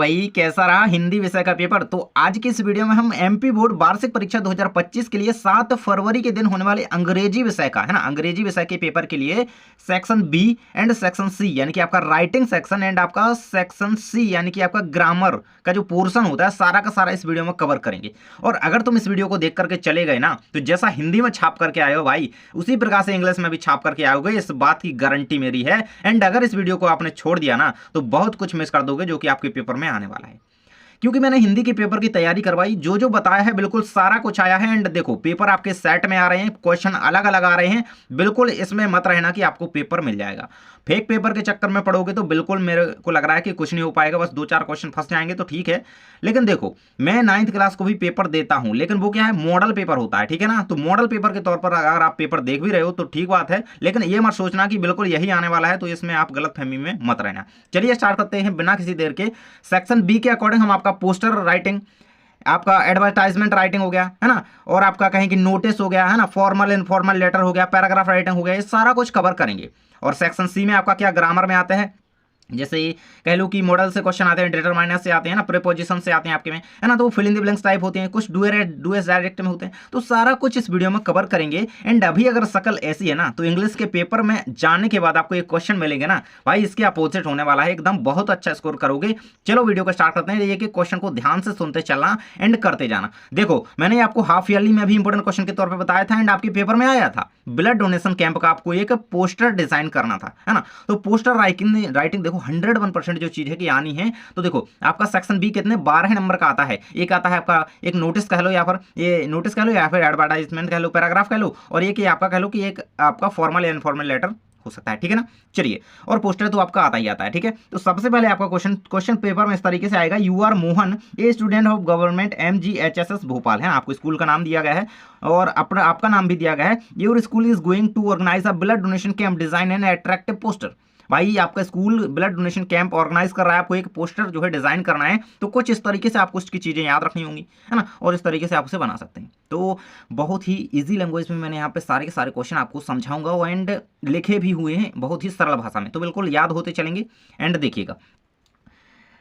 भाई, कैसा रहा हिंदी विषय का पेपर। तो आज की इस वीडियो में हम एमपी बोर्ड वार्षिक परीक्षा 2025 के लिए 7 फरवरी के दिन होने वाले अंग्रेजी विषय का है ना, अंग्रेजी विषय के पेपर के लिए section B and section C यानी कि आपका राइटिंग सेक्शन एंड आपका सेक्शन सी यानी कि आपका ग्रामर का जो पोर्शन होता है सारा का सारा इस वीडियो में कवर करेंगे। और अगर तुम इस वीडियो को देख करके चले गए ना, तो जैसा हिंदी में छाप करके आए हो भाई, उसी प्रकार से इंग्लिश में भी छाप करके आओगे, इस बात की गारंटी मेरी है। एंड अगर इस वीडियो को आपने छोड़ दिया ना, तो बहुत कुछ मिस कर दोगे जो कि आपके पेपर में आने वाला है। क्योंकि मैंने हिंदी के पेपर की तैयारी करवाई, जो जो बताया है बिल्कुल सारा कुछ आया है। एंड देखो, पेपर आपके सेट में आ रहे हैं, क्वेश्चन अलग अलग आ रहे हैं, बिल्कुल इसमें मत रहना कि आपको पेपर मिल जाएगा। फेक पेपर के चक्कर में पड़ोगे तो बिल्कुल मेरे को लग रहा है कि कुछ नहीं हो पाएगा, बस 2-4 क्वेश्चन फंस जाएंगे तो ठीक है। लेकिन देखो, मैं 9th क्लास को भी पेपर देता हूं, लेकिन वो क्या है, मॉडल पेपर होता है, ठीक है ना। तो मॉडल पेपर के तौर पर अगर आप पेपर देख भी रहे हो तो ठीक बात है, लेकिन ये मत सोचना कि बिल्कुल यही आने वाला है, तो इसमें आप गलतफहमी में मत रहना। चलिए स्टार्ट करते हैं बिना किसी देर के। सेक्शन बी के अकॉर्डिंग हम आपका पोस्टर राइटिंग, आपका एडवर्टाइजमेंट राइटिंग हो गया है ना, और आपका कहें कि नोटिस हो गया है ना, फॉर्मल इनफॉर्मल लेटर हो गया, पैराग्राफ राइटिंग हो गया, ये सारा कुछ कवर करेंगे। और सेक्शन सी में आपका क्या ग्रामर में आता है, जैसे कह लो कि मॉडल से क्वेश्चन आते हैं, डिटरमाइनर से आते हैं ना, प्रीपोजिशन से आते हैं आपके में, है ना। तो fill in the blanks type होते हैं, कुछ डूएस डायरेक्ट में होते हैं। तो सारा कुछ इस वीडियो में कवर करेंगे। एंड अभी अगर शक्ल ऐसी है ना, तो इंग्लिश के पेपर में जाने के बाद आपको एक क्वेश्चन मिलेंगे ना भाई, इसके अपोजिट होने वाला है, एकदम बहुत अच्छा स्कोर करोगे। चलो वीडियो को स्टार्ट करते हैं। ये कि क्वेश्चन को ध्यान से सुनते चलना एंड करते जाना। देखो, मैंने आपको हाफ ईयरली में भी इंपॉर्टेंट क्वेश्चन के तौर पर बताया था, एंड आपके पेपर में आया था ब्लड डोनेशन कैंप का, आपको एक पोस्टर डिजाइन करना था, है ना। तो पोस्टर राइटिंग देखो 101% जो चीज है कि आनी है। तो देखो, आपका सेक्शन बी कितने 12 नंबर का आता है। एक आता है आपका एक नोटिस कह लो, या फिर ये नोटिस कह लो, या फिर एडवर्टाइजमेंट कह लो, पैराग्राफ कह लो, और एक आपका कह लो कि एक आपका फॉर्मल या इनफॉर्मल लेटर हो सकता है, ठीक है ना। चलिए, और पोस्टर तो आपका आता ही आता है, ठीक है। तो सबसे पहले आपका क्वेश्चन पेपर में इस तरीके से आएगा, you are Mohan, a student of government MGHSS Bhopal, है आपको स्कूल का नाम दिया गया है और अपना आपका नाम भी दिया गया है। Your school is going to organise a blood donation camp, design and attractive poster. भाई, आपका school blood donation camp organise कर रहा है, आपको एक पोस्टर जो है डिजाइन करना है। तो कुछ इस तरीके से आपको उसकी चीजें याद रखनी होंगी, है ना, और इस तरीके से आप उसे बना सकते हैं। तो बहुत ही इजी लैंग्वेज में मैंने यहाँ पे सारे के सारे क्वेश्चन आपको समझाऊंगा, एंड लिखे भी हुए हैं बहुत ही सरल भाषा में, तो बिल्कुल याद होते चलेंगे। एंड देखिएगा,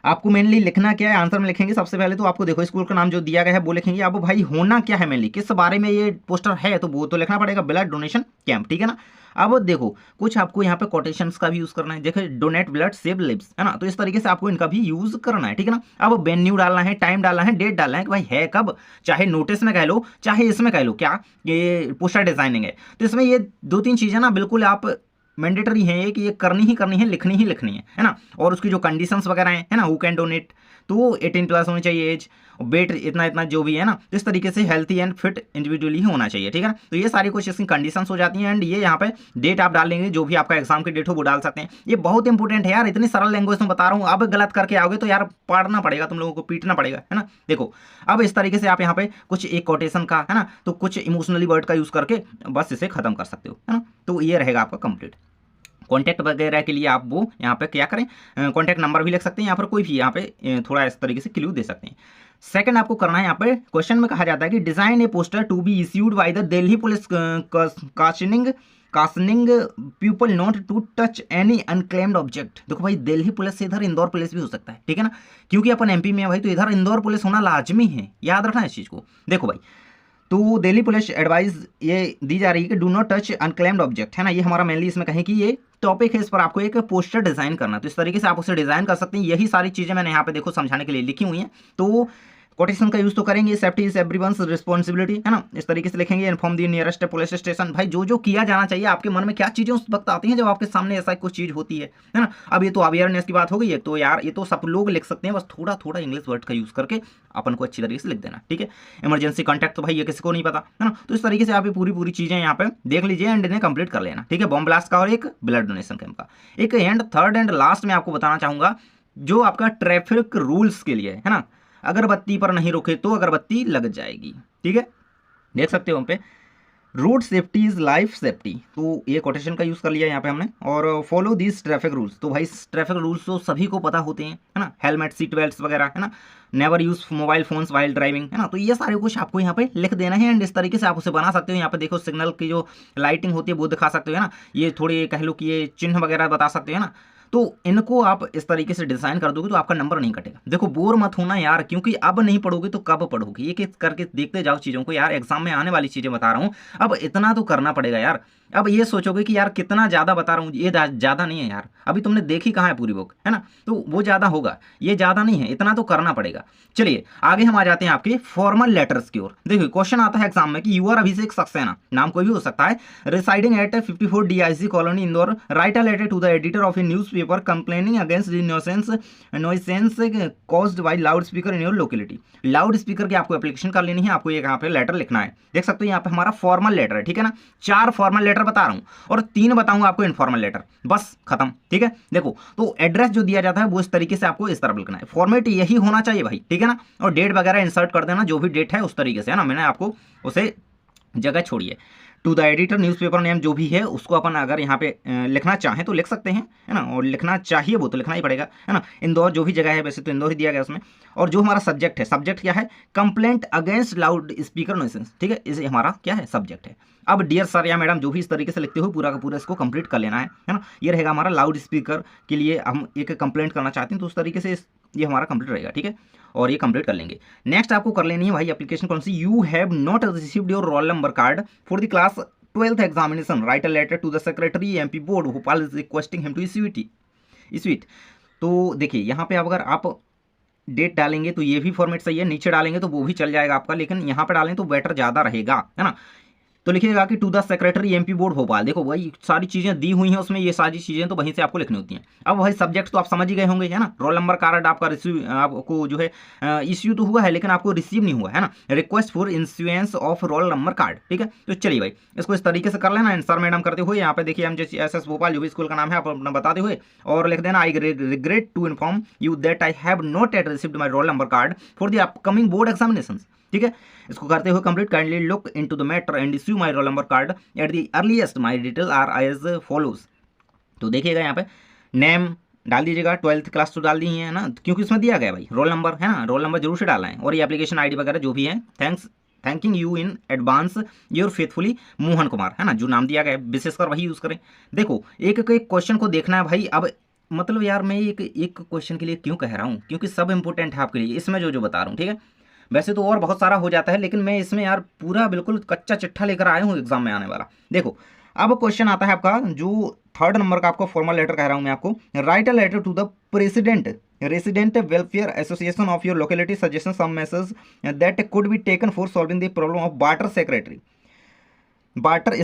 आपको मेनली लिखना क्या है, आंसर में लिखेंगे सबसे पहले तो आपको देखो स्कूल का नाम जो दिया गया है वो लिखेंगे। अब भाई होना क्या है, मेनली किस बारे में ये पोस्टर है, तो वो तो लिखना पड़ेगा, ब्लड डोनेशन कैंप, ठीक है ना। अब देखो, कुछ आपको यहाँ पे कोटेशंस का भी यूज करना है। देखो, डोनेट ब्लड सेव लिव्स, है ना, तो इस तरीके से आपको इनका भी यूज करना है, ठीक है ना। अब वेन्यू डालना है, टाइम डालना है, डेट डालना है कि भाई है कब, चाहे नोटिस में कह लो, चाहे इसमें कह लो, क्या ये पोस्टर डिजाइनिंग है, तो इसमें ये 2-3 चीजें ना बिल्कुल आप मैंडेटरी है कि ये करनी ही करनी है, लिखनी ही लिखनी है ना। और उसकी जो कंडीशंस वगैरह हैं, है ना, हु कैन डोनेट, तो 18+ होनी चाहिए एज, वेट इतना इतना जो भी है ना, तो इस तरीके से हेल्थी एंड फिट इंडिविजुअली ही होना चाहिए, ठीक है ना। तो ये सारी कुछ इसकी कंडीशंस हो जाती हैं। एंड ये यहाँ पे डेट आप डाल लेंगे, जो भी आपका एग्जाम की डेट हो वो डाल सकते हैं। ये बहुत इंपॉर्टेंट है यार, इतनी सरल लैंग्वेज में बता रहा हूँ, अब गलत करके आओगे तो यार पढ़ना पड़ेगा, तुम लोगों को पीटना पड़ेगा, है ना। देखो, अब इस तरीके से आप यहाँ पे कुछ एक कोटेशन का, है ना, तो कुछ इमोशनली वर्ड का यूज करके बस इसे खत्म कर सकते हो, है ना। तो ये रहेगा आपका कंप्लीट। कॉन्टैक्ट वगैरह के लिए आप वो यहाँ पे क्या करें, कॉन्टैक्ट नंबर भी लिख सकते हैं, या फिर कोई भी यहाँ पे थोड़ा इस तरीके से क्लू दे सकते हैं। सेकंड आपको करना है, यहाँ पे क्वेश्चन में कहा जाता है कि design a poster to be issued by the Delhi police cautioning people not to touch any unclaimed object. देखो भाई, दिल्ली पुलिस से इधर इंदौर पुलिस भी हो सकता है, ठीक है ना, क्योंकि अपन MP में है भाई, तो इधर इंदौर पुलिस होना लाजमी है, याद रखना इस चीज को। देखो भाई, तो दिल्ली पुलिस एडवाइस ये दी जा रही है कि do not touch unclaimed object, है ना। ये हमारा मेनली इसमें कहें कि ये टॉपिक है, इस पर आपको एक पोस्टर डिजाइन करना, तो इस तरीके से आप उसे डिजाइन कर सकते हैं। यही सारी चीजें मैंने यहाँ पे देखो समझाने के लिए लिखी हुई हैं। तो कोटेशन का यूज तो करेंगे, सेफ्टी इज एवरीवन्स रिस्पॉन्सिबिलिटी, है ना, इस तरीके से लिखेंगे। इन्फॉर्म दी नियरेस्ट पुलिस स्टेशन, भाई जो जो किया जाना चाहिए, आपके मन में क्या चीजें उस वक्त आती हैं जब आपके सामने ऐसा कुछ चीज होती है ना। अब ये तो अवेयरनेस की बात हो गई है, तो यार ये तो सब लोग लिख सकते हैं, बस थोड़ा थोड़ा इंग्लिश वर्ड का यूज करके अपन को अच्छी तरीके से लिख देना, ठीक है। इमरजेंसी कॉन्टैक्ट, तो भाई ये किसी को नहीं पता, है ना। तो इस तरीके से आप ये पूरी चीजें यहाँ पे देख लीजिए एंड इन्हें कंप्लीट कर लेना, ठीक है। बॉम्ब ब्लास्ट का और एक ब्लड डोनेशन कैंप का एक। एंड थर्ड एंड लास्ट में आपको बताना चाहूंगा, जो आपका ट्रैफिक रूल्स के लिए है ना, अगरबत्ती पर नहीं रुके तो अगरबत्ती लग जाएगी, ठीक है। देख सकते हो हम पे, road safety is life safety, तो ये कोटेशन का यूज कर लिया यहाँ पे हमने। और फॉलो दिस ट्रैफिक रूल्स, तो भाई ट्रैफिक रूल्स तो सभी को पता होते हैं, है ना, हेलमेट, सीट बेल्ट वगैरह, है ना। Never use mobile phones while driving, है ना। तो ये सारे कुछ आपको यहाँ पे लिख देना है, एंड इस तरीके से आप उसे बना सकते हो। यहाँ पे देखो, सिग्नल की जो लाइटिंग होती है वो दिखा सकते हो, है ना। ये थोड़ी कह लो कि ये चिन्ह वगैरह बता सकते हो, है ना। तो इनको आप इस तरीके से डिजाइन कर दोगे तो आपका नंबर नहीं कटेगा। देखो बोर मत होना यार, क्योंकि अब नहीं पढ़ोगे तो कब पढ़ोगे, एक एक करके देखते जाओ चीज़ों को यार, एग्जाम में आने वाली चीज़ें बता रहा हूँ। अब इतना तो करना पड़ेगा यार। अब ये सोचोगे कि यार कितना ज़्यादा बता रहा हूँ, ये ज़्यादा नहीं है यार, अभी तुमने देखी कहाँ है पूरी बुक, है ना, तो वो ज़्यादा होगा, ये ज़्यादा नहीं है, इतना तो करना पड़ेगा। चलिए आगे हम आ जाते हैं आपके फॉर्मल लेटर्स की ओर। देखिए क्वेश्चन आता है एग्जाम में कि यू आर अभिषेक सक्सेना, नाम कोई भी हो सकता है, residing at 54 DIC colony Indore, write a letter to the editor of a newspaper complaining against the nuisance caused by loudspeaker in your locality. Loudspeaker की आपको एप्लीकेशन कर लेनी है, आपको यहाँ पे लेटर लिखना है। देख सकते हो यहाँ पे हमारा फॉर्मल लेटर है, ठीक है ना, 4 फॉर्मल लेटर बता रहा हूँ और 3 बताऊंगा आपको इनफॉर्मल लेटर, बस खत्म, ठीक है। देखो तो एड्रेस जो दिया जाता है वो इस तरीके से आपको इस तरफ लिखना है, फॉर्मेट यही होना चाहिए भाई, ठीक है ना, और डेट वगैरह इंसर्ट कर देना, जो भी डेट है उस तरीके से, है ना, मैंने आपको उसे जगह छोड़िए। To the editor newspaper name जो भी है उसको अपन अगर यहाँ पे लिखना चाहें तो लिख सकते हैं, है ना, और लिखना चाहिए वो तो लिखना ही पड़ेगा, है ना। इंदौर जो भी जगह है, वैसे तो इंदौर ही दिया गया उसमें। और जो हमारा सब्जेक्ट है, सब्जेक्ट क्या है, complaint against loud speaker nuisance, ठीक है, इसे हमारा क्या है, सब्जेक्ट है। अब डियर सर या मैडम जो भी इस तरीके से लिखते हो पूरा का पूरा इसको कंप्लीट कर लेना है ना। ये रहेगा हमारा लाउड स्पीकर के लिए हम एक कंप्लेंट करना चाहते हैं तो उस तरीके से ये हमारा कंप्लीट रहेगा, ठीक है, और ये कंप्लीट कर लेंगे। नेक्स्ट आपको कर लेनी है भाई एप्लीकेशन कौन सी, you have not received your roll number card for the class 12th examination, write a letter to the secretary MP board Bhopal is requesting him to issue it. तो देखिए यहाँ पे अगर आप डेट डालेंगे तो ये भी फॉर्मेट सही है, नीचे डालेंगे तो वो भी चल जाएगा आपका, लेकिन यहाँ पे डालें तो बेटर ज़्यादा रहेगा, है ना। तो लिखिएगा कि to the secretary MP board Bhopal. देखो भाई सारी चीज़ें दी हुई हैं उसमें, ये सारी चीज़ें तो वहीं से आपको लिखनी होती हैं। अब भाई सब्जेक्ट तो आप समझ ही गए होंगे, है ना, रोल नंबर कार्ड आपका रिसीव आपको जो है इश्यू तो हुआ है लेकिन आपको रिसीव नहीं हुआ है ना, request for insurance of role number card, ठीक है। तो चलिए भाई इसको इस तरीके से कर लेना, सर मैडम करते हुए यहाँ पे देखिए MJSS भोपाल जो भी स्कूल का नाम है आप अपना बताते हुए और लिख देना, I regret to inform you that I have not at received my roll number card for the upcoming board examination, ठीक है। इसको करते हुए complete, kindly look into the matter and issue my roll number card at the earliest, my detail are as follows. तो देखिएगा यहाँ पे name डाल दीजिएगा, 12th क्लास तो डाल दी है ना, क्योंकि इसमें दिया गया भाई रोल नंबर, है ना, रोल नंबर जरूर से डालना है, और ये एप्लीकेशन ID वगैरह जो भी है, thanking you in advance your faithfully Mohan Kumar, है ना, जो नाम दिया गया है विशेषकर वही यूज़ करें। देखो एक एक क्वेश्चन को देखना है भाई। अब मतलब यार मैं एक क्वेश्चन के लिए क्यों कह रहा हूँ, क्योंकि सब इंपॉर्टेंट है आपके लिए इसमें जो बता रहा हूँ, ठीक है। वैसे तो और बहुत सारा हो जाता है लेकिन मैं इसमें यार पूरा बिल्कुल कच्चा चिट्ठा लेकर आया हूँ एग्जाम में आने वाला। देखो अब क्वेश्चन आता है आपका जो 3rd नंबर का आपको फॉर्मल लेटर कह रहा हूँ मैं आपको, write a letter to the president resident welfare association of your locality suggestion some measures that could be taken for solving the problem of water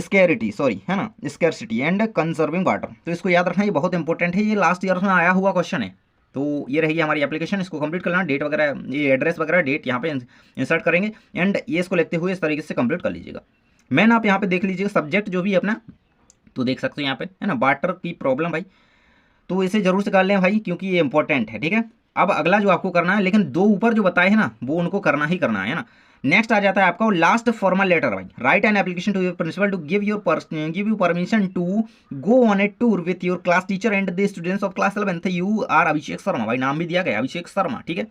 scarcity, sorry, है ना, scarcity and conserving water. तो इसको याद रखना, ये बहुत important है, ये लास्ट ईयर में आया हुआ क्वेश्चन है। तो ये रहेगी हमारी एप्लीकेशन, इसको कंप्लीट कर लेना, डेट वगैरह ये एड्रेस वगैरह डेट यहाँ पे इंसर्ट करेंगे एंड ये इसको लिखते हुए इस तरीके से कंप्लीट कर लीजिएगा। मैन आप यहाँ पे देख लीजिएगा सब्जेक्ट जो भी है अपना, तो देख सकते हो यहाँ पे, है ना, वाटर की प्रॉब्लम भाई, तो इसे जरूर से कर लें भाई क्योंकि ये इंपॉर्टेंट है, ठीक है। अब अगला जो आपको करना है, लेकिन 2 ऊपर जो बताए हैं ना वो उनको करना ही करना है ना। नेक्स्ट आ जाता है आपका लास्ट फॉर्मल लेटर भाई, write an application to your principal to give you permission to go on a tour with your class teacher and the students of class 11th। You are Abhishek Sharma, भाई नाम भी दिया गया अभिषेक शर्मा, ठीक है।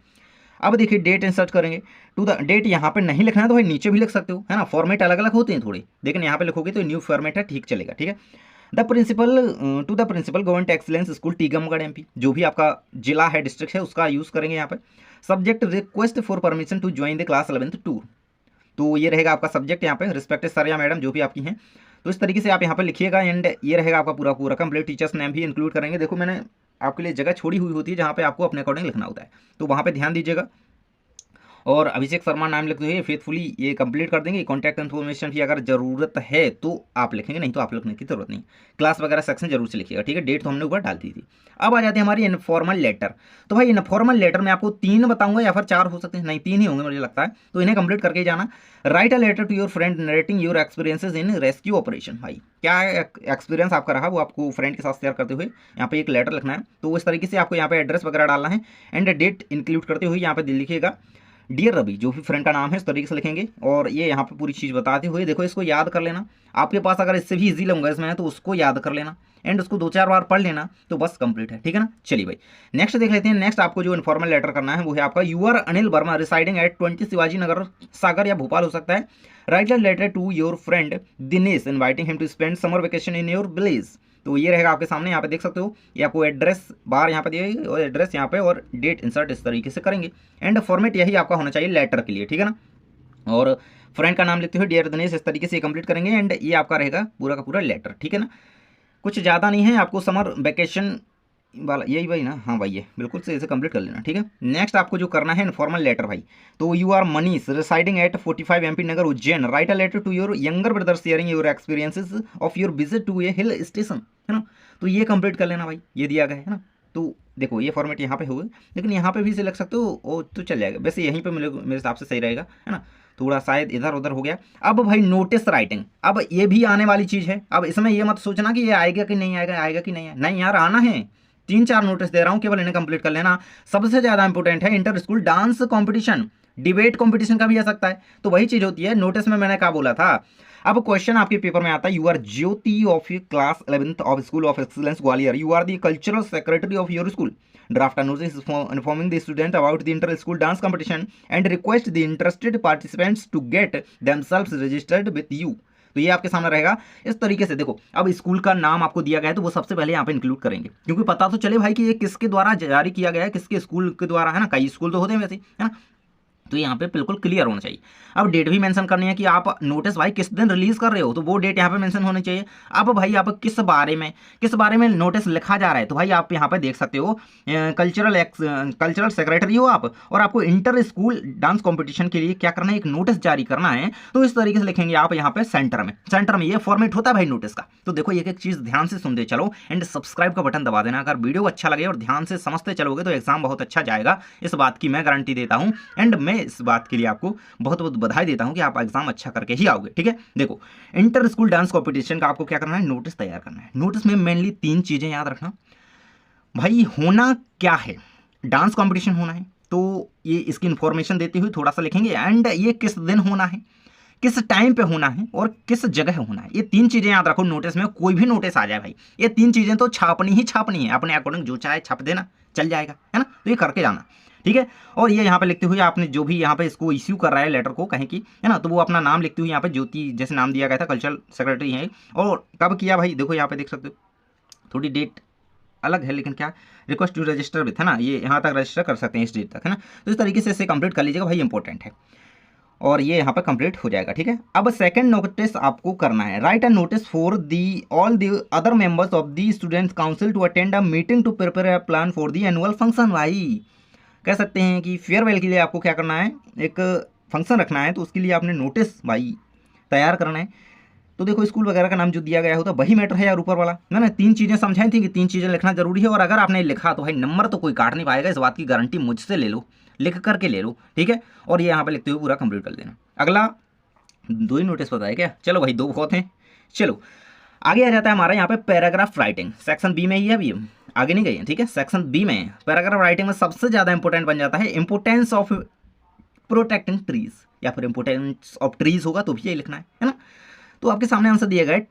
अब देखिए डेट इंसर्ट करेंगे, टू द डेट यहाँ पे नहीं लिखना है तो भाई नीचे भी लिख सकते हो, है ना, फॉर्मेट अलग अलग होते हैं थोड़े, लेकिन यहाँ पे लिखोगे तो न्यू फॉर्मेट है, ठीक चलेगा, ठीक है। The principal to the principal government excellence school Tikamgarh MP, जो भी आपका जिला है डिस्ट्रिक्ट है उसका यूज़ करेंगे यहाँ पे। Subject request for permission to join the class 11th tour, तो ये रहेगा आपका सब्जेक्ट यहाँ पे, रिस्पेक्टेड सर या मैडम जो भी आपकी हैं, तो इस तरीके से आप यहाँ पे लिखिएगा एंड ये रहेगा आपका पूरा पूरा कंप्लीट। टीचर्स नेम भी इंक्लूड करेंगे, देखो मैंने आपके लिए जगह छोड़ी हुई होती है जहाँ पे आपको अपने अकॉर्डिंग लिखना होता है, तो वहाँ पे ध्यान दीजिएगा। और अभिषेक शर्मा नाम लिखते हुए फेथफुली ये कंप्लीट कर देंगे। कॉन्टैक्ट इन्फॉर्मेशन की अगर ज़रूरत है तो आप लिखेंगे, नहीं तो आप लिखने की जरूरत नहीं। क्लास वगैरह सेक्शन जरूर से लिखिएगा, ठीक है। डेट तो हमने ऊपर डाल दी थी। अब आ जाते हैं हमारी इनफॉर्मल लेटर। तो भाई इनफॉर्मल लेटर में आपको 3 बताऊंगा या फिर 4 हो सकते हैं, नहीं 3 ही होंगे मुझे लगता है, तो इन्हें कंप्लीट करके ही जाना। Write a letter to your friend narrating your experiences in rescue operation. भाई क्या एक्सपीरियंस आपका रहा वो आपको फ्रेंड के साथ शेयर करते हुए यहाँ पे एक लेटर लिखना है, तो इस तरीके से आपको यहाँ पे एड्रेस वगैरह डालना है एंड डेट इंक्लूड करते हुए यहाँ पे लिखिएगा डियर रवि, जो भी फ्रेंड का नाम है इस तरीके से लिखेंगे और ये यहाँ पे पूरी चीज़ बताते हुए, देखो इसको याद कर लेना। आपके पास अगर इससे भी इजी लैंग्वेज में है तो उसको याद कर लेना एंड उसको 2-4 बार पढ़ लेना, तो बस कंप्लीट है, ठीक है ना। चलिए भाई नेक्स्ट देख लेते हैं। नेक्स्ट आपको जो इन्फॉर्मल लेटर करना है वो है आपका you are Anil Verma residing at 20 Shivaji Nagar Sagar या भोपाल हो सकता है। Write a letter to your friend Dinesh inviting him to spend summer vacation in your village. तो ये रहेगा आपके सामने, यहाँ पे देख सकते हो। ये आपको एड्रेस बार यहाँ पे दिए और एड्रेस यहाँ पे और डेट इंसर्ट इस तरीके से करेंगे। एंड फॉर्मेट यही आपका होना चाहिए लेटर के लिए, ठीक है ना। और फ्रेंड का नाम लिखते हुए डियर दिनेश इस तरीके से कंप्लीट करेंगे। एंड ये आपका रहेगा पूरा का पूरा लेटर, ठीक है ना। कुछ ज़्यादा नहीं है, आपको समर वेकेशन वाला यही भाई ना, हाँ भाई ये बिल्कुल से इसे कंप्लीट कर लेना, ठीक है। नेक्स्ट आपको जो करना है इनफॉर्मल लेटर भाई, तो you are Manish residing at 45 MP Nagar Ujjain, write a letter to your younger brother sharing your experiences of your visit to a hill station, है ना। तो ये कंप्लीट कर लेना भाई, ये दिया गया है ना। तो देखो ये फॉर्मेट यहाँ पे हुआ, लेकिन यहाँ पे भी से लग सकते हो वो तो चल जाएगा, वैसे यहीं पे मेरे हिसाब से सही रहेगा, है ना। थोड़ा शायद इधर उधर हो गया। अब भाई नोटिस राइटिंग, अब ये भी आने वाली चीज़ है। अब इसमें ये मत सोचना कि ये आएगा कि नहीं आएगा, आएगा कि नहीं, नहीं यार आना है। 3-4 नोटिस दे रहा हूँ, केवल इन्हें कंप्लीट कर लेना। सबसे ज़्यादा इंपॉर्टेंट है inter school dance competition, debate competition का भी आ सकता है। तो वही चीज़ होती है, नोटिस में मैंने क्या बोला था। अब क्वेश्चन आपके पेपर में आता है, you are Jyoti of class 11th of school of excellence Gwalior, you are the cultural secretary of your school, draft notice informing the student about the inter school dance competition and request the interested participants to get themselves registered with you. तो ये आपके सामने रहेगा इस तरीके से। देखो अब स्कूल का नाम आपको दिया गया है, तो वो सबसे पहले यहाँ पे इंक्लूड करेंगे, क्योंकि पता तो चले भाई कि ये किसके द्वारा जारी किया गया है, किसके स्कूल के द्वारा, है ना। कई स्कूल तो होते हैं वैसे, है ना। तो यहाँ पे बिल्कुल क्लियर होना चाहिए। अब डेट भी मेंशन करनी है कि आप नोटिस भाई किस दिन रिलीज कर रहे हो, तो वो डेट यहाँ पे मेंशन होनी चाहिए। अब भाई आप किस बारे में नोटिस लिखा जा रहा है, तो भाई आप यहाँ पे देख सकते हो कल्चरल सेक्रेटरी हो आप, और आपको इंटर स्कूल डांस कॉम्पिटिशन के लिए क्या करना है, एक नोटिस जारी करना है। तो इस तरीके से लिखेंगे आप यहाँ पे सेंटर में ये फॉर्मेट होता है भाई नोटिस का। तो देखो एक एक चीज़ ध्यान से सुनते चलो एंड सब्सक्राइब का बटन दबा देना। अगर वीडियो अच्छा लगे और ध्यान से समझते चलोगे तो एग्जाम बहुत अच्छा जाएगा, इस बात की मैं गारंटी देता हूँ। एंड मैं इस बात के लिए आपको बहुत बहुत बधाई देता हूं कि आप एग्जाम अच्छा करके ही आओगे, ठीक है। देखो इंटर स्कूल डांस कंपटीशन का आपको क्या करना है, नोटिस तैयार करना है। नोटिस में मेनली 3 चीजें याद रखना भाई। होना क्या है, डांस कंपटीशन होना है, तो ये इसकी इंफॉर्मेशन देते हुए थोड़ा सा लिखेंगे। एंड ये किस दिन होना है, किस टाइम पे होना है और किस जगह होना है। ये 3 चीजें याद रखो नोटिस में। कोई भी नोटिस आ जाए भाई, ये 3 चीजें तो छापनी ही छापनी है, अपने अकॉर्डिंग जो चाहे छाप देना, चल जाएगा, है ना। तो ये करके जाना, ठीक है। और ये यहाँ पे लिखते हुए आपने जो भी यहाँ पे इसको इश्यू कर रहा है लेटर को कहीं की, है ना, तो वो अपना नाम लिखते हुए यहाँ पे ज्योति जैसे नाम दिया गया था कल्चरल सेक्रेटरी है। और कब किया भाई, देखो यहाँ पे देख सकते हो थोड़ी डेट अलग है, लेकिन क्या रिक्वेस्ट टू रजिस्टर विथ, है ना, ये यहाँ तक रजिस्टर कर सकते हैं इस डेट तक, है ना। तो इस तरीके से इसे कंप्लीट कर लीजिएगा भाई, इंपॉर्टेंट है। और ये यहाँ पर कंप्लीट हो जाएगा, ठीक है। अब सेकंड नोटिस आपको करना है, write a notice for the all the other members of the students council to attend a meeting to prepare a plan for the annual function. भाई कह सकते हैं कि फेयरवेल के लिए आपको क्या करना है, एक फंक्शन रखना है, तो उसके लिए आपने नोटिस भाई तैयार करना है। तो देखो स्कूल वगैरह का नाम जो दिया गया होता वही मैटर है यार, ऊपर वाला मैंने 3 चीज़ें समझाई थी कि 3 चीज़ें लिखना जरूरी है। और अगर आपने लिखा तो भाई नंबर तो कोई काट नहीं पाएगा, इस बात की गारंटी मुझसे ले लो, लिख करके ले लो, ठीक है। और ये यहाँ पे लिखते हुए पूरा कंप्लीट कर देना। अगला 2 ही नोटिस पता है क्या, चलो भाई 2 बहुत हैं। चलो आगे आ जाता है हमारा यहाँ पे पैराग्राफ राइटिंग, सेक्शन बी में ही है, अभी आगे नहीं गई है, ठीक है। सेक्शन बी में पैराग्राफ राइटिंग में सबसे ज़्यादा इंपॉर्टेंट बन जाता है इंपोर्टेंस ऑफ प्रोटेक्टिंग ट्रीज, या फिर इंपोर्टेंस ऑफ ट्रीज होगा तो भी यही लिखना है ना। तो आपके सामने आंसर दिया गया है,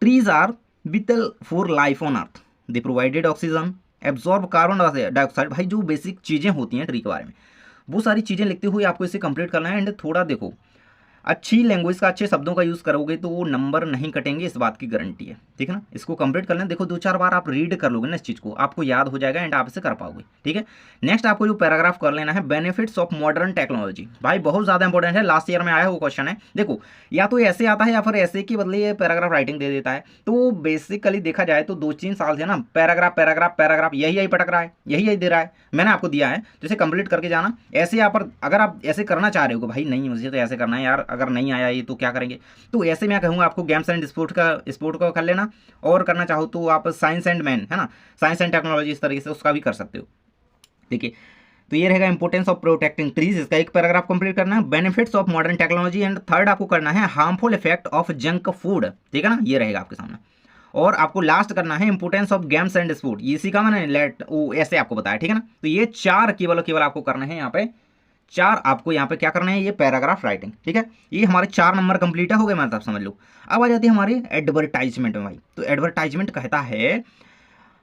trees are vital for life on earth, they provided oxygen, absorb carbon dioxide. भाई जो बेसिक चीज़ें होती हैं ट्री के बारे में, वो सारी चीज़ें लिखते हुए आपको इसे कंप्लीट करना है। एंड थोड़ा देखो अच्छी लैंग्वेज का, अच्छे शब्दों का यूज़ करोगे तो वो नंबर नहीं कटेंगे, इस बात की गारंटी है, ठीक है ना। इसको कंप्लीट कर लें, देखो 2-4 बार आप रीड कर लोगे ना इस चीज़ को, आपको याद हो जाएगा एंड आप इसे कर पाओगे, ठीक है। नेक्स्ट आपको जो पैराग्राफ कर लेना है, बेनिफिट्स ऑफ मॉडर्न टेक्नोलॉजी। भाई बहुत ज़्यादा इंपॉर्टेंट है, लास्ट ईयर में आया वो क्वेश्चन है। देखो या तो ऐसे आता है या फिर ऐसे के बदले ये पैराग्राफ राइटिंग दे देता है। तो बेसिकली देखा जाए तो 2-3 साल से ना पैराग्राफ पैराग्राफ पैराग्राफ यही पटक रहा है, यही दे रहा है। मैंने आपको दिया है तो इसे कंप्लीट करके जाना। ऐसे यहाँ पर अगर आप ऐसे करना चाह रहे हो भाई नहीं मुझे तो ऐसे करना है यार, अगर नहीं आया ये तो क्या करेंगे, तो ऐसे मैं कहूँगा आपको गेम्स एंड स्पोर्ट का कर लेना। और करना चाहो तो आप साइंस एंड मैन, है ना, साइंस एंड टेक्नोलॉजी इस तरीके से उसका भी कर सकते हो, देखिए। तो ये रहेगा इंपोर्टेंस ऑफ प्रोटेक्टिंग ट्रीज, इसका एक पैराग्राफ कंप्लीट करना है। Benefits of modern technology, and third आपको करना है harmful effect of junk food, ठीक है ना, ये रहेगा आपके सामने। और आपको लास्ट करना है importance of games and sport, इसी का मैंने ऐसे आपको बताया, ठीक है ना। तो ये 4 केवल आपको करना है यहाँ पे, 4 आपको यहाँ पे क्या करना है, ये पैराग्राफ राइटिंग, ठीक है। ये हमारे 4 नंबर कंप्लीट हो गए, मतलब समझ लो। अब आ जाती है हमारी एडवर्टाइजमेंट में भाई। तो एडवर्टाइजमेंट कहता है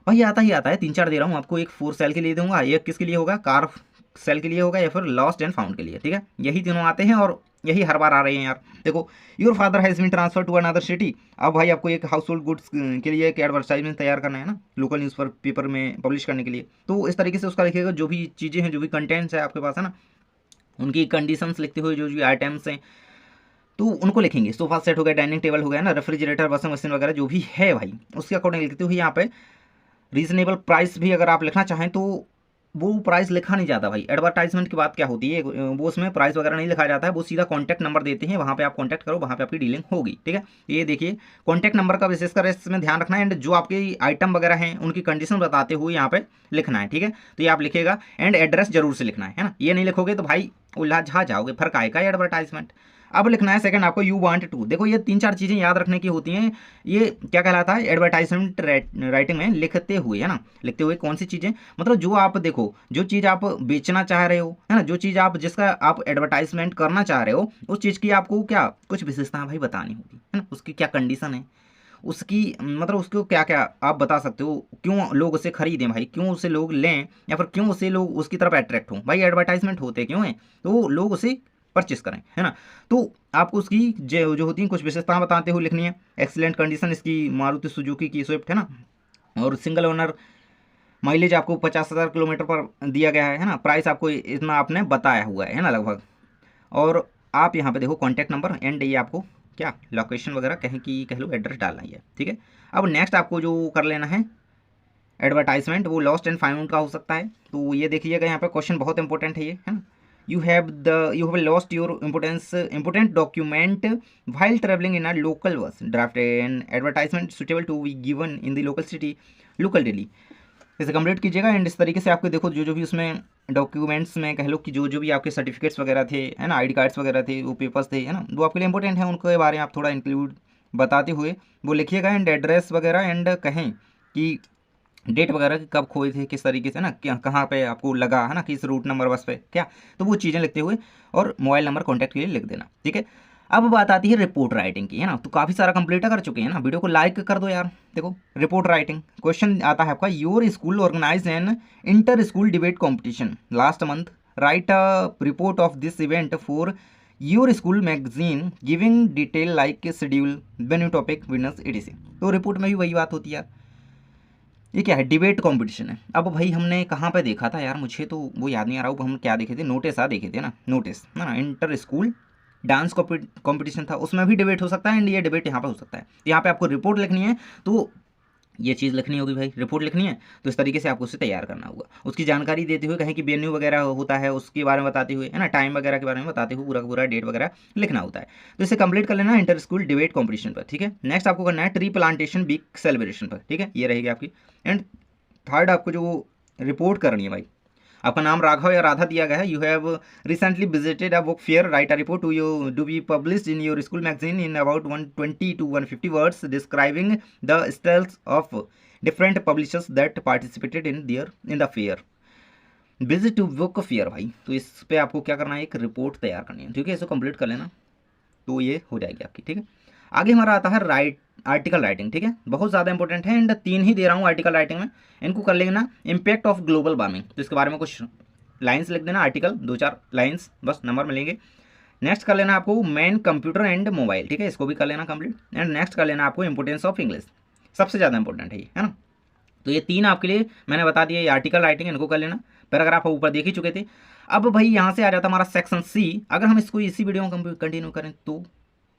भाई आता है 3-4 दे रहा हूँ आपको, एक 4 सेल के लिए दूंगा, एक किसके लिए होगा, कार सेल के लिए होगा, या फिर लॉस्ट एंड फाउंड के लिए, ठीक है। यही तीनों आते हैं और यही हर बार आ रहे हैं यार। देखो, your father has been transfer to another city. अब भाई आपको एक हाउस होल्ड गुड्स के लिए एक एडवर्टाइजमेंट तैयार करना है ना, लोकल न्यूज़ पेपर में पब्लिश करने के लिए। तो इस तरीके से उसका लिखिएगा, जो भी चीज़ें हैं, जो भी कंटेंट्स है आपके पास है ना, उनकी कंडीशंस लिखते हुए जो जो आइटम्स हैं तो उनको लिखेंगे। सोफा सेट हो गया, डाइनिंग टेबल हो गया ना, रेफ्रिजरेटर, वॉशिंग मशीन वगैरह जो भी है भाई, उसके अकॉर्डिंग लिखते हुए यहाँ पे रीजनेबल प्राइस भी अगर आप लिखना चाहें तो वो प्राइस लिखा नहीं जाता भाई। एडवर्टाइजमेंट की बात क्या होती है, वो उसमें प्राइस वगैरह नहीं लिखा जाता है, वो सीधा कॉन्टैक्ट नंबर देते हैं, वहाँ पे आप कॉन्टैक्ट करो, वहाँ पे आपकी डीलिंग होगी। ठीक है, ये देखिए कॉन्टैक्ट नंबर का विशेषकर इसमें ध्यान रखना है, एंड जो आपके आइटम वगैरह हैं उनकी कंडीशन बताते हुए यहाँ पे लिखना है। ठीक है, तो ये आप लिखेगा, एंड एड्रेस जरूर से लिखना है ना, ये नहीं लिखोगे तो भाई उलझा जाओगे, फर्क आएगा एडवर्टाइजमेंट। अब लिखना है सेकंड आपको, यू वांट टू। देखो ये 3-4 चीज़ें याद रखने की होती हैं, ये क्या कहलाता है एडवर्टाइजमेंट राइटिंग में लिखते हुए, है ना। लिखते हुए कौन सी चीज़ें, मतलब जो आप देखो, जो चीज़ आप बेचना चाह रहे हो, है ना, जो चीज़ आप जिसका आप एडवर्टाइजमेंट करना चाह रहे हो, उस चीज़ की आपको क्या कुछ विशेषताएं भाई बतानी होगी, है ना, उसकी क्या कंडीशन है, उसकी मतलब उसको क्या क्या आप बता सकते हो, क्यों लोग उसे खरीदें भाई, क्यों उसे लोग लें, या फिर क्यों उसे लोग उसकी तरफ अट्रैक्ट हों। भाई एडवर्टाइजमेंट होते क्यों हैं, तो लोग उसे परचेस करें, है ना। तो आपको उसकी जो होती हैं कुछ विशेषताएं बताते हुए लिखनी है। एक्सीलेंट कंडीशन इसकी मारुति सुजुकी की स्विफ्ट, है ना, और सिंगल ओनर, माइलेज आपको 50,000 किलोमीटर पर दिया गया है ना, प्राइस आपको इतना आपने बताया हुआ है ना लगभग। और आप यहाँ पे देखो कॉन्टैक्ट नंबर, एंड ये आपको क्या लोकेशन वगैरह कहीं की कह लो एड्रेस डालना ही है। ठीक है, अब नेक्स्ट आपको जो कर लेना है एडवर्टाइजमेंट, वो लॉस्ट एंड फाउंड का हो सकता है। तो ये देखिएगा यहाँ पे क्वेश्चन बहुत इंपॉर्टेंट है ये, है ना। you have lost your important document while traveling in a local bus. Draft an advertisement suitable to be given in the local city local daily. इसे कंप्लीट कीजिएगा, एंड इस तरीके से आपको देखो जो भी उसमें डॉक्यूमेंट्स में कह लो कि जो भी आपके सर्टिफिकेट्स वगैरह थे, है ना, आईडी कार्ड्स वगैरह थे, वो पेपर्स थे, है ना, वो आपके लिए इंपॉर्टेंट है, उनके बारे में आप थोड़ा इंक्लूड बताते हुए वो लिखिएगा, एंड एड्रेस वगैरह, एंड कहें कि डेट वगैरह कि कब खोए थे, किस तरीके से ना, क्या कहाँ पे आपको लगा, है ना, किस रूट नंबर बस पे क्या, तो वो चीज़ें लिखते हुए और मोबाइल नंबर कॉन्टैक्ट के लिए लिख देना। ठीक है, अब बात आती है रिपोर्ट राइटिंग की, है ना। तो काफ़ी सारा कंप्लीट कर चुके हैं ना, वीडियो को लाइक कर दो यार। देखो रिपोर्ट राइटिंग क्वेश्चन आता है आपका, your school organize an inter school debate competition last month, write a report of this event for your school magazine giving detail like schedule venue topic winners etc. तो report में भी वही बात होती है यार, ये क्या है, डिबेट कंपटीशन है। अब भाई हमने कहाँ पे देखा था यार, मुझे तो वो याद नहीं आ रहा हूँ, हम क्या देखे थे, नोटिस देखे थे ना, नोटिस ना, इंटर स्कूल डांस कंपटीशन था, उसमें भी डिबेट हो सकता है, एंड ये डिबेट यहाँ पे हो सकता है। यहाँ पे आपको रिपोर्ट लिखनी है, तो ये चीज़ लिखनी होगी भाई, रिपोर्ट लिखनी है, तो इस तरीके से आपको उसे तैयार करना होगा। उसकी जानकारी देते हुए कहीं कि वेन्यू वगैरह होता है उसके बारे में बताते हुए, है ना, टाइम वगैरह के बारे में बताते हुए पूरा पूरा डेट वगैरह लिखना होता है। तो इसे कंप्लीट कर लेना इंटर स्कूल डिबेट कॉम्पिटिशन पर। ठीक है, नेक्स्ट आपको करना है ट्री प्लांटेशन वीक सेलिब्रेशन पर। ठीक है, ये रहेगी आपकी। एंड थर्ड आपको जो रिपोर्ट करनी है भाई, आपका नाम राघव या राधा दिया गया है, you have recently visited a book fair, write a report to you to be published in your school magazine in about 120 to 150 words describing the styles of different publishers that participated in the fair, visit to book fair भाई। तो इस पे आपको क्या करना है, एक report तैयार करनी है। ठीक है, इसको कंप्लीट कर लेना, तो ये हो जाएगी आपकी। ठीक है, आगे हमारा आता है आर्टिकल राइटिंग। ठीक है, बहुत ज़्यादा इंपॉर्टेंट है, एंड 3 ही दे रहा हूँ आर्टिकल राइटिंग में, इनको कर लेना। इम्पैक्ट ऑफ ग्लोबल वार्मिंग, तो इसके बारे में कुछ लाइन्स लिख देना, आर्टिकल 2-4 लाइन्स बस, नंबर मिलेंगे। नेक्स्ट कर लेना आपको मैन कंप्यूटर एंड मोबाइल। ठीक है, इसको भी कर लेना कंप्लीट। एंड नेक्स्ट कर लेना आपको इंपोर्टेंस ऑफ इंग्लिश, सबसे ज़्यादा इंपॉर्टेंट है ये, है ना। तो ये 3 आपके लिए मैंने बता दिया, ये आर्टिकल राइटिंग, इनको कर लेना। पैराग्राफ ऊपर देख ही चुके थे। अब भाई यहाँ से आ जाता हमारा सेक्शन सी। अगर हम इसको इसी वीडियो में कंटिन्यू करें तो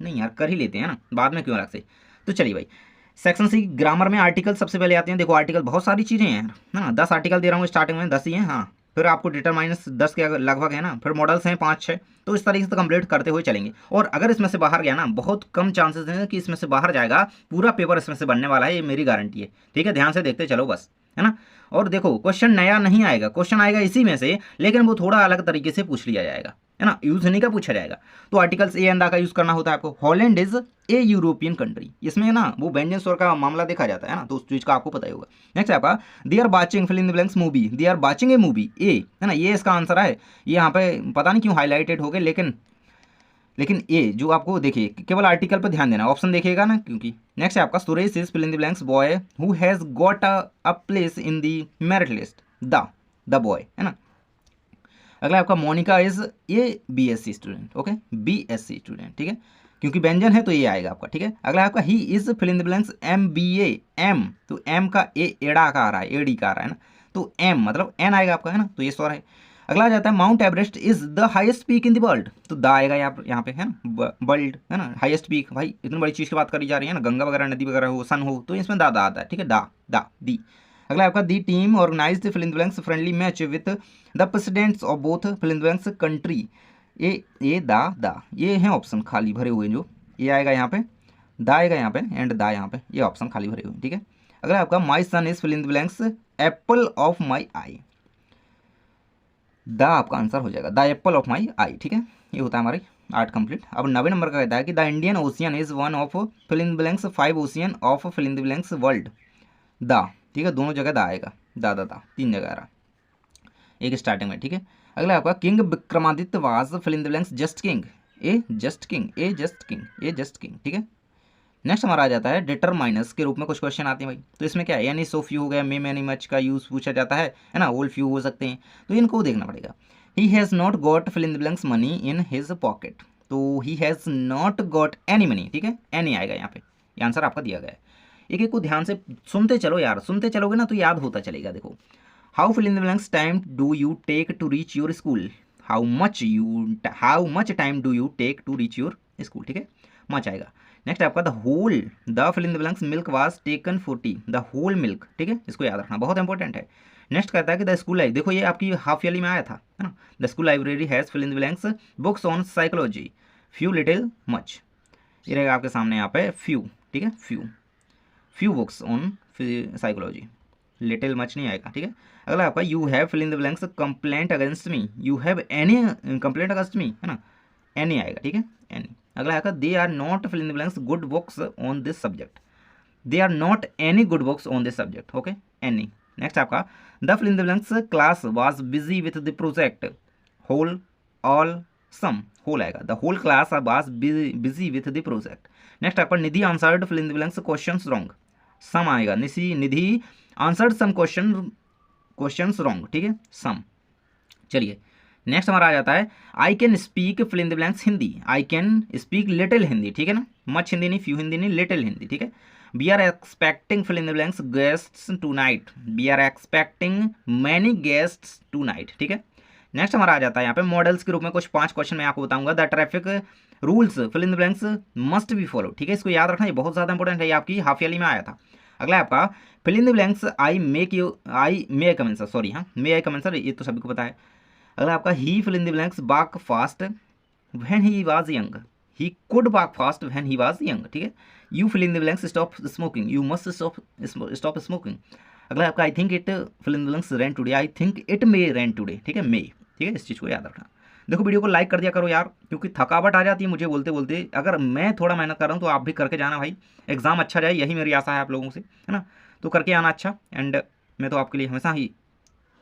नहीं यार, कर ही लेते हैं ना, बाद में क्यों अलग से। तो चलिए भाई, सेक्शन सी ग्रामर में आर्टिकल सबसे पहले आते हैं। देखो आर्टिकल बहुत सारी चीज़ें हैं यार, है ना, 10 आर्टिकल दे रहा हूँ स्टार्टिंग में, 10 ही हैं। हाँ, फिर आपको डिटरमाइनस 10 के लगभग है ना, फिर मॉडल्स हैं 5-6। तो इस तरीके से कंप्लीट करते हुए चलेंगे। और अगर इसमें से बाहर गया ना, बहुत कम चांसेस हैं कि इसमें से बाहर जाएगा, पूरा पेपर इसमें से बनने वाला है, ये मेरी गारंटी है। ठीक है, ध्यान से देखते चलो बस, है ना। और देखो क्वेश्चन नया नहीं आएगा, क्वेश्चन आएगा इसी में से, लेकिन वो थोड़ा अलग तरीके से पूछ लिया जाएगा, है ना, यूज नहीं का पूछा जाएगा। तो आर्टिकल्स ए एंड द का यूज करना होता है आपको। Holland is a European country, इसमें ना वो व्यंजन स्वर का मामला देखा जाता है ना, तो उस चीज का आपको पता ही होगा। नेक्स्ट आपका they are watching fill in the blanks movie, they are watching a movie, a, है ना, ये इसका आंसर है। ये यहाँ पे पता नहीं क्यों हाईलाइटेड हो गए, लेकिन ये जो आपको देखिए केवल आर्टिकल पर ध्यान देना, ऑप्शन देखिएगा ना, क्योंकि नेक्स्ट है आपका Suresh is fill in the blanks boy who has got a place in the merit list, the boy, है ना। अगला आपका मोनिका इज ये BSc student, okay, BSc student, ठीक है, क्योंकि व्यंजन है तो ये आएगा आपका, ठीक है। अगला आपका he is fill in the blanks MBA, M, तो एम का एड़ा का आ रहा है, एडी का आ रहा है ना, तो एम मतलब एन आएगा आपका, है ना, तो ये स्वर है। अगला आ जाता है mount Everest is the highest peak in the world, तो द आएगा यहाँ पे, है ना, वर्ल्ड, है ना, हाईएस्ट पीक, भाई इतनी बड़ी चीज़ की बात करी जा रही है ना, गंगा वगैरह नदी वगैरह हो, सन हो, तो इसमें दा आता है, ठीक है, दा दी। अगला आपका the team organise the fill in the blanks friendly match with the presidents of both fill in the blanks country, ये दा ये हैं ऑप्शन खाली भरे हुए जो, ये आएगा यहाँ पे, दा आएगा यहाँ पे एंड दा यहाँ पे, ये ऑप्शन खाली भरे हुए, ठीक है। अगला आपका my son is fill in the blanks apple of my eye, the आपका आंसर हो जाएगा, the apple of my eye, ठीक है, ये होता है हमारे 8 कंप्लीट। अब 90 नंबर का कहता है कि the Indian ocean is one of fill in the blanks 5 ocean of fill in the blanks world, the, ठीक है, दोनों जगह दा आएगा, दा 3 जगह आ रहा, एक स्टार्टिंग में, ठीक है। अगला आपका king Vikramaditya was fill in the blanks just king, a just king, ठीक है। नेक्स्ट हमारा आ जाता है डिटरमाइनर्स के रूप में कुछ क्वेश्चन आते हैं भाई, तो इसमें क्या है, यानी सो फ्यू हो गया, मे मैनी मच का यूज पूछा जाता है ना, ऑल फ्यू हो सकते हैं, तो इनको देखना पड़ेगा। He has not got fill in the blanks money in his pocket, तो he has not got any money, ठीक है, एनी आएगा यहाँ पे, ये आंसर आपका दिया गया है। एक एक को ध्यान से सुनते चलो यार, सुनते चलोगे ना तो याद होता चलेगा। देखो, how fill in the blanks time do you take to reach your school, how much time do you take to reach your school, ठीक है, मच आएगा। नेक्स्ट आपका the fill in the blanks milk was taken 40, the whole milk, ठीक है, इसको याद रखना बहुत इंपॉर्टेंट है। नेक्स्ट कहता है कि द स्कूल लाइब्रेरी, देखो ये आपकी हाफ ईयरली में आया था, है ना, the school library has fill in the blanks books on psychology, few little much, ये रहेगा आपके सामने यहाँ पे फ्यू, ठीक है, few books on psychology, little much नहीं आएगा, ठीक है। अगला आपका you have fill in the blanks complaint against me, you have any complaint against me, है ना, एनी आएगा, ठीक है, एनी। अगला आएगा they are not fill in the blanks good books on this subject, they are not any good books on this subject, okay, any. Next आपका the fill in the blanks class was busy with the project, whole all some, whole आएगा, the whole class was busy with the project. Next आपका Nidhi answered fill in the blanks questions wrong, some आएगा, Nidhi answered some questions wrong, ठीक है, some. चलिए next हमारा आ जाता है I can speak fill in the blanks Hindi, I can speak little Hindi, ठीक है ना, मच हिंदी नहीं, फ्यू हिंदी नहीं, लिटिल हिंदी, ठीक है। We are expecting fill in the blanks guests tonight, we are expecting many guests tonight, ठीक है। Next हमारा आ जाता है यहाँ पे मॉडल्स के रूप में कुछ 5 क्वेश्चन मैं आपको बताऊंगा। The traffic rules fill in the blanks must be follow, ठीक है, इसको याद रखना, ये बहुत ज़्यादा इंपॉर्टेंट है, ये आपकी हाफ ईयरली में आया था। अगला आपका fill in the blanks I may I come in sir, sorry, हाँ may I come in sir, ये तो सभी को पता है। अगला आपका he fill in the blanks walk fast when he was young, he could walk fast when he was young, ठीक है। You fill in the blanks stop smoking, you must stop smoking. अगला आपका I think it fill in the blanks rain today, I think it may rain today, ठीक है, मे, ठीक है, इस चीज़ को याद रखना। देखो वीडियो को लाइक कर दिया करो यार, क्योंकि थकावट आ जाती है मुझे बोलते बोलते, अगर मैं थोड़ा मेहनत कर रहा हूँ तो आप भी करके जाना भाई, एग्जाम अच्छा जाए, यही मेरी आशा है आप लोगों से, है ना, तो करके आना अच्छा। एंड मैं तो आपके लिए हमेशा ही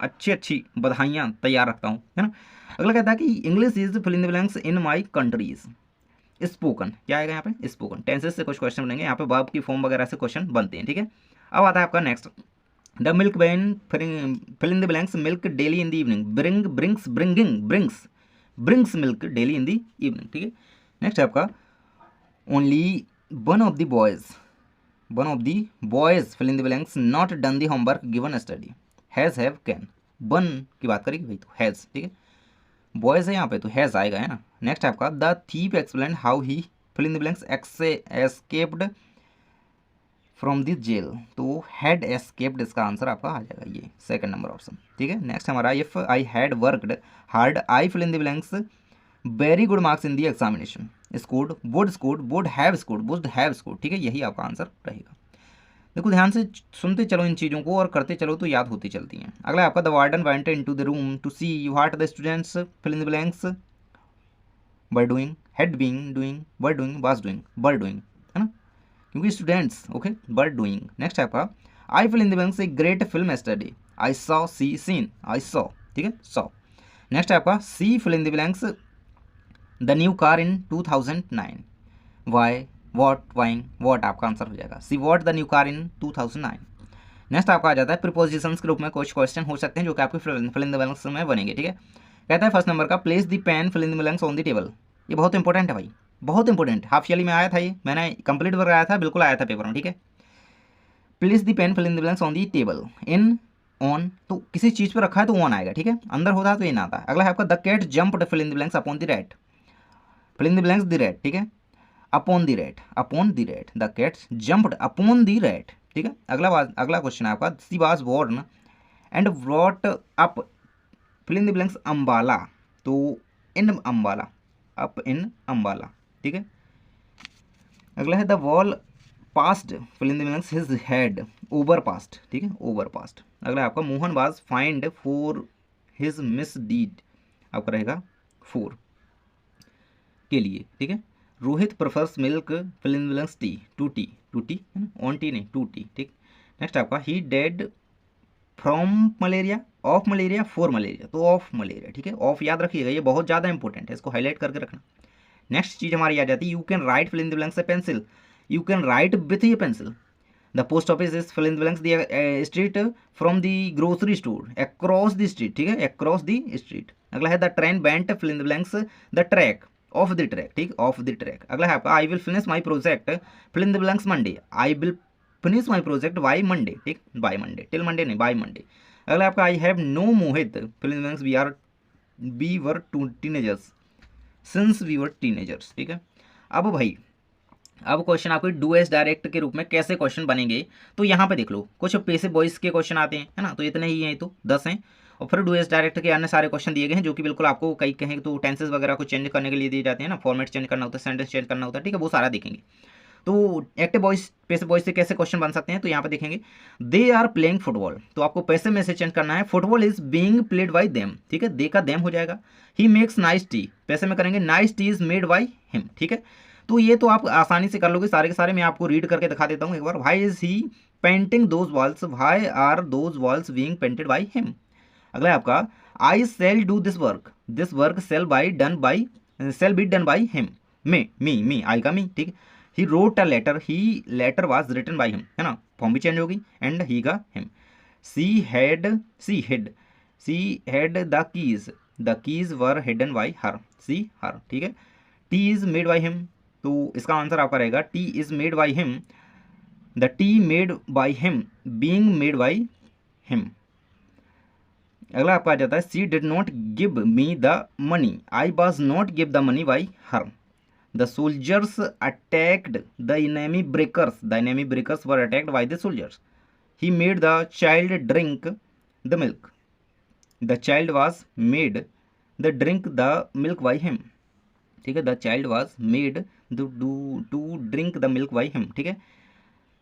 अच्छी बधाइयाँ तैयार रखता हूँ, है ना। अगला कहता है कि English is fill in the blanks in my countries spoken, क्या आएगा यहाँ पे, स्पोकन। टेंसेस से कुछ क्वेश्चन बनेंगे यहाँ पे, वर्ब की फॉर्म वगैरह से क्वेश्चन बनते हैं, ठीक है। अब आता है आपका next, the milk van fill in the blanks milk daily in the evening, brings milk daily in the evening, ठीक है। नेक्स्ट है आपका only one of the boys fill in the blanks not done the homework given study, has have can, one की बात करेगी भाई तो has, ठीक है, बॉयज़ है यहाँ पे तो हैज़ आएगा, है ना। नेक्स्ट है आपका the thief explain how he fill in the blanks escaped from the jail, तो हैड एस्केप्ड इसका आंसर आपका आ जाएगा ये सेकंड नंबर ऑप्शन, ठीक है। नेक्स्ट हमारा if I had worked hard I fill in the blanks very good marks in the examination, scored, would have scored, ठीक है, यही आपका आंसर रहेगा। देखो ध्यान से सुनते चलो इन चीज़ों को और करते चलो तो याद होती चलती हैं। अगला आपका the warden went into the room to see what the students fill in the blanks were doing, had been doing, were doing, was doing, were doing, है ना, क्योंकि students, okay, were doing. Next आपका I fill in the blanks a great film yesterday, I saw, see, seen, I saw, ठीक है, saw. Next आपका she fill in the blanks the new car in 2009, Y, what आपका answer हो जाएगा, see what the new car in 2009। Next आपका आ जाता है प्रीपोजिशंस के रूप में कुछ क्वेश्चन हो सकते हैं जो कि आपके फिल इन द ब्लैंक्स में बनेंगे, ठीक है। कहता है फर्स्ट नंबर का place the pen fill in the blanks on the table. ये बहुत इंपॉर्टेंट है भाई, बहुत इंपॉर्टेंट। हाफ ईयरली में आया था, ये मैंने कंप्लीट वर्क आया था, बिल्कुल आया था पेपर में, ठीक है। Place the pen fill in the blanks on the table, in on, तो किसी चीज़ पर रखा है तो ऑन आएगा, ठीक है। अंदर होता है तो इन आता है। अगला है आपका the cat jumped fill in the blanks upon the rat, fill in the blanks the rat, ठीक है। Upon the rat, upon the rat, the cat jumped upon the rat, ठीक है। अगला क्वेश्चन है आपका she was born and brought up fill in the blanks Ambala, तो in Ambala, up in Ambala, ठीक है। अगला है the wall past fill in the blanks his head, over past, ठीक है, ओवर पास्ट। अगला है आपका Mohan was fined for his misdeed, आपका रहेगा 4 के लिए, ठीक है। Rohit prefers milk fill in the blanks tea, to tea, to tea है ना, ऑन टी नहीं, टू टी, ठीक। नेक्स्ट आपका he dead from malaria, of malaria, for malaria, तो ऑफ मलेरिया, ठीक है। ऑफ याद रखिएगा, ये बहुत ज़्यादा इंपॉर्टेंट है, इसको हाईलाइट करके रखना। नेक्स्ट चीज़ हमारी आ जाती है you can write fill in the blanks a pencil, you can write with ये pencil. The post office is fill in the blanks the street from the grocery store, across the street, ठीक है, across the street. अगला है the train went fill in the blanks the track, off the track, ठीक, off the track. अगला है आपका I will finish my project fill in the blanks Monday, I will finish my project by Monday, ठीक, by Monday, till Monday नहीं, by Monday. अगला आपका I have known Mohit fill in the blanks we were teenagers since we were teenagers, ठीक है। अब भाई अब question आपको डू एस डायरेक्ट के रूप में कैसे क्वेश्चन बनेंगे, तो यहाँ पे देख लो कुछ पैसिव वॉइस के क्वेश्चन आते हैं, है ना, तो इतने ही हैं, तो 10 हैं। और फिर डू एस डायरेक्ट के अन्य सारे क्वेश्चन दिए गए हैं जो कि बिल्कुल आपको कई कहें तो टेंसेस वगैरह को चेंज करने के लिए दिए जाते हैं ना, फॉर्मेट चेंज करना होता है, सेंटेंस चेंज करना होता है, ठीक है, वो सारा देखेंगे। तो एक्टिव वॉइस पैसिव वॉइस से कैसे क्वेश्चन बन सकते हैं, तो यहाँ पे देखेंगे दे आर प्लेइंग फुटबॉल, तो आपको पैसिव में से चेंज करना है, football is being played by them, ठीक है, दे का देम हो जाएगा। He makes nice T, passive में करेंगे nice T is made by him, ठीक है। तो ये तो आप आसानी से कर लोगे सारे के सारे, मैं आपको रीड करके दिखा देता हूँ एक बार। Why is he painting those walls, why are those walls being painted by him. अगला है आपका I shall do this work shall be done by him, me I का मी, ठीक। He wrote a letter, he letter was written by him, है ना, form भी change होगी, and he का him. She had the keys were hidden by her, she her, ठीक है। Tea is made by him, तो इसका आंसर आपका रहेगा tea is made by him, the tea made by him being made by him. अगला आपका आ जाता है she did not give me the money, I was not give the money by her. The soldiers attacked the enemy breakers were attacked by the soldiers. He made the child drink the milk. The child was made the drink the milk by him, ठीक है। The child was made to drink the milk by him, ठीक है।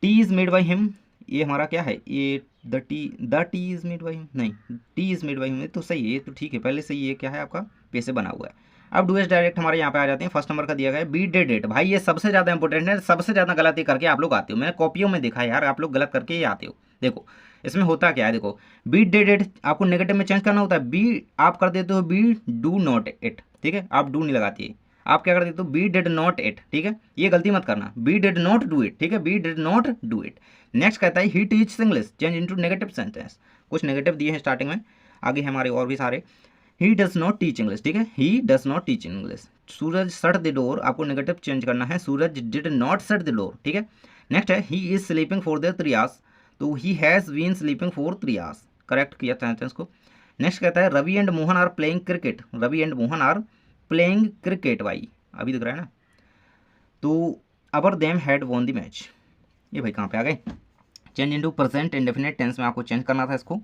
Tea is made by him, ये हमारा क्या है, ये the tea is made by him, नहीं, tea is made by him, तो सही है, ये तो ठीक है, पहले से ये क्या है आपका पैसे बना हुआ है। अब डू एस डायरेक्ट हमारे यहाँ पे आ जाते हैं। फर्स्ट नंबर का दिया गया है बी डेड इट, भाई ये सबसे ज़्यादा इंपॉर्टेंट है, सबसे ज़्यादा गलती करके आप लोग आते हो, मैंने कॉपियों में देखा है यार, आप लोग गलत करके ही आते हो। देखो इसमें होता क्या है, देखो बी डेड इट आपको नेगेटिव में चेंज करना होता है, बी आप कर देते हो बी डू नॉट इट, ठीक है, आप डू नहीं लगाती है, आप क्या कर देते हो बी डिड नॉट इट, ठीक है, ये गलती मत करना, we did not do it, ठीक है, we did not do it. Next कहता है he teach English, change into negative sentence, कुछ नेगेटिव दिए हैं स्टार्टिंग में, आगे हमारे और भी सारे। He does not teach English, ठीक है, he does not teach English. Suraj shut the door, आपको नेगेटिव चेंज करना है, Suraj did not shut the door, ठीक है। नेक्स्ट है he is sleeping for the 3 hours, तो he has been sleeping for 3 hours, correct किया सेंटेंस को। नेक्स्ट कहता है Ravi and Mohan are playing cricket, Ravi and Mohan are playing cricket, भाई अभी दिख रहा है ना, तो अबर them had won the match, ये भाई कहाँ पे आ गए, change into present indefinite tense में आपको चेंज करना था इसको।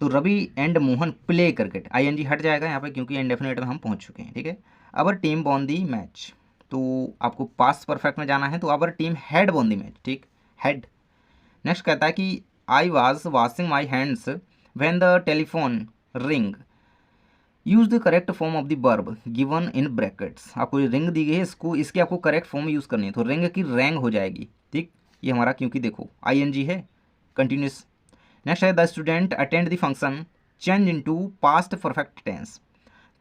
तो Ravi and Mohan play cricket, I N G हट जाएगा यहाँ पे क्योंकि इंडेफिनिट में हम पहुँच चुके हैं, ठीक है। अबर टीम वॉन दी मैच, तो आपको पास्ट परफेक्ट में जाना है, तो अबर team had won the match, ठीक, हैड। नेक्स्ट कहता है कि I was washing my hands when the telephone ring, use the correct form of the verb given in brackets, आपको रिंग दी गई है, इसको इसकी आपको करेक्ट फॉर्म यूज़ करनी है, तो रिंग की रैंग हो जाएगी, ठीक, ये हमारा क्योंकि देखो आईएनजी है कंटिन्यूस। नेक्स्ट है the student attend the function, change into past perfect tense,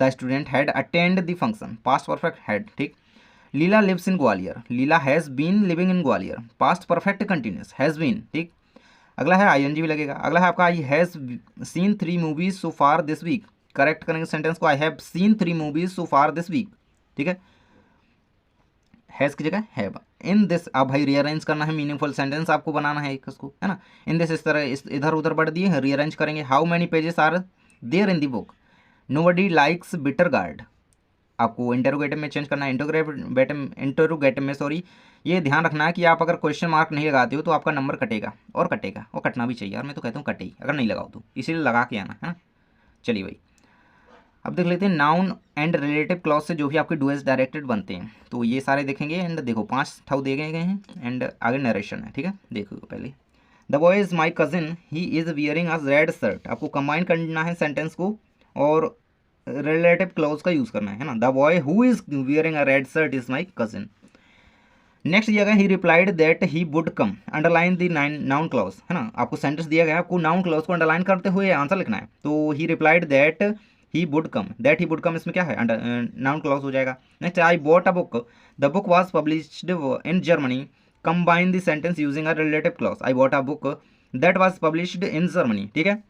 the student had attend the function, past perfect had, ठीक। Leela lives in Gwalior, Leela has been living in Gwalior, past perfect continuous, has been, ठीक। अगला है ING भी लगेगा। अगला है आपका I has seen 3 movies so far this week, correct करेंगे सेंटेंस को, I have seen 3 movies so far this week, ठीक है, हैज़ की जगह हैव। इन दिस, अब भाई रीअरेंज करना है, मीनिंगफुल सेंटेंस आपको बनाना है एक उसको, है ना। इन दिस, इस तरह इधर उधर बढ़ दिए, रीअरेंज करेंगे। How many pages are there in the book, nobody likes bitter gourd, आपको इंटरोगेटिव में चेंज करना है, इंटरोगेटिव में सॉरी। ये ध्यान रखना है कि आप अगर क्वेश्चन मार्क नहीं लगाते हो तो आपका नंबर कटेगा, और कटेगा, और कटना भी चाहिए, और मैं तो कहता हूँ कटे ही अगर नहीं लगाओ तो, इसीलिए लगा के आना है ना। चलिए भाई, अब देख लेते हैं नाउन एंड रिलेटिव क्लॉज से जो भी आपके डूएस डायरेक्टेड बनते हैं, तो ये सारे देखेंगे। एंड देखो 5 ठाउ दे गए हैं, एंड आगे नरेशन है, ठीक है। देखो पहले, the boy is my cousin, he is wearing a red shirt, आपको कंबाइन करना है सेंटेंस को और रिलेटिव क्लॉज का यूज़ करना है ना। The boy who is wearing a red shirt is my cousin. Next दिया गया, ही replied that he would come, underline the noun clause, है ना। आपको सेंटेंस दिया गया है, आपको नाउन क्लॉज को अंडरलाइन करते हुए आंसर लिखना है। तो ही replied that he would come, that he would come इसमें क्या है, नाउन क्लॉज हो जाएगा। Next, I bought a book, the book was published in Germany, combine the sentence using a relative clause, I bought a book that was published in Germany, ठीक है।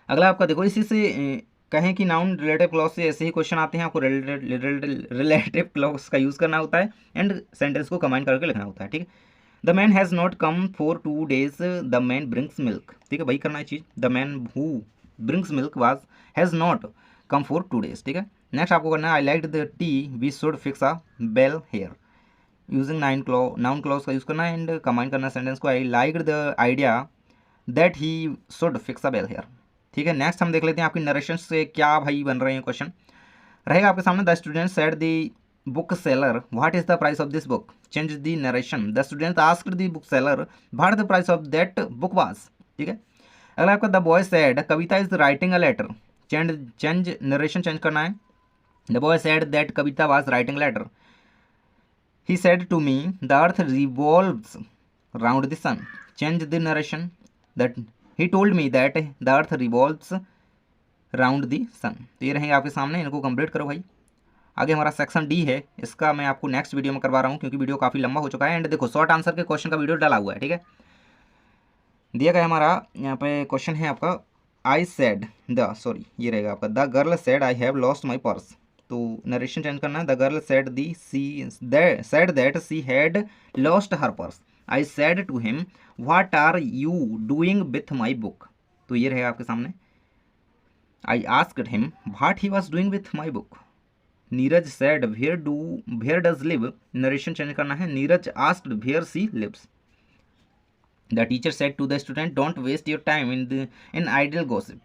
अगला आपका देखो, इसी से कहें कि नाउन रिलेटिव क्लॉज से ऐसे ही क्वेश्चन आते हैं, आपको रिलेटिव क्लॉज का यूज़ करना होता है एंड सेंटेंस को कंबाइन करके लिखना होता है, ठीक है। The man has not come for 2 days, the man brings milk, ठीक है, वही करना है चीज़, the man who brings milk was has not come for 2 days, ठीक है। नेक्स्ट आपको करना है, I like the TV should fix a bell here, using noun clause का यूज़ करना है एंड कंबाइन करना सेंटेंस को, I like the idea that he should fix a bell hair, ठीक है। नेक्स्ट हम देख लेते हैं आपकी नरेशन से क्या भाई बन रहे हैं क्वेश्चन। रहेगा आपके सामने, the student said the book seller what is the price of this book, change the narration, the student asked the book seller what the price of that book was, ठीक है। अगला आपका, the boy said Kavita is writing a letter, change narration change करना है। The boy said that Kavita was writing letter, he said to me the earth revolves round the sun, change the narration, that he told me that the earth revolves round the sun. तो ये रहेंगे आपके सामने, इनको complete करो भाई। आगे हमारा सेक्शन डी है, इसका मैं आपको नेक्स्ट वीडियो में करवा रहा हूँ क्योंकि वीडियो काफ़ी लंबा हो चुका है। एंड देखो शॉर्ट आंसर के क्वेश्चन का वीडियो डाला हुआ है, ठीक है। दिया गया हमारा यहाँ पे क्वेश्चन है आपका, आई सेड ये रहेगा आपका, the girl said I have lost my purse, तो नरेशन चेंज करना है। The girl said said that she had lost her purse, I said to him what are you doing with my book, तो ये रहेगा आपके सामने, I asked him what he was doing with my book. Neeraj said where does live, narration change करना है, Neeraj asked where she lives. The teacher said to the student don't waste your time in idle gossip.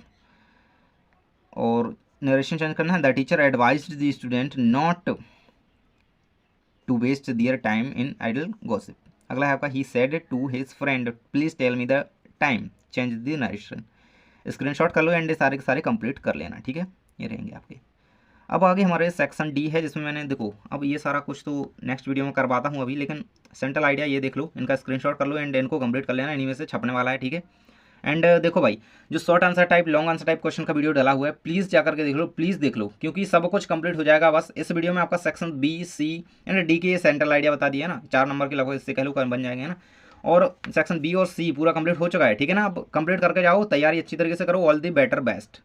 और narration change करना है, the teacher advised the student not to waste their time in idle gossip. अगला है आपका, he said to his friend please tell me the time, change the narration. Screenshot कर लो and सारे के सारे कंप्लीट कर लेना, ठीक है। ये रहेंगे आपके। अब आगे हमारे सेक्शन डी है जिसमें मैंने देखो, अब ये सारा कुछ तो नेक्स्ट वीडियो में करवाता हूँ अभी, लेकिन सेंट्रल आइडिया ये देख लो, इनका स्क्रीनशॉट कर लो एंड इनको कंप्लीट कर लेना, इन्हीं में से छपने वाला है, ठीक है। एंड देखो भाई, जो short answer type long answer type question का वीडियो डाला हुआ है, प्लीज़ जाकर के देख लो, प्लीज़ देख लो, क्योंकि सब कुछ कंप्लीट हो जाएगा। बस इस वीडियो में आपका section B C and D के सेंट्रल आइडिया बता दिया ना, 4 नंबर के लगभग इससे कह लो बन जाएंगे ना, और सेक्शन बी और सी पूरा कंप्लीट हो चुका है, ठीक है ना। अब कंप्लीट करके जाओ, तैयारी अच्छी तरीके से करो, ऑल दी बेटर बेस्ट।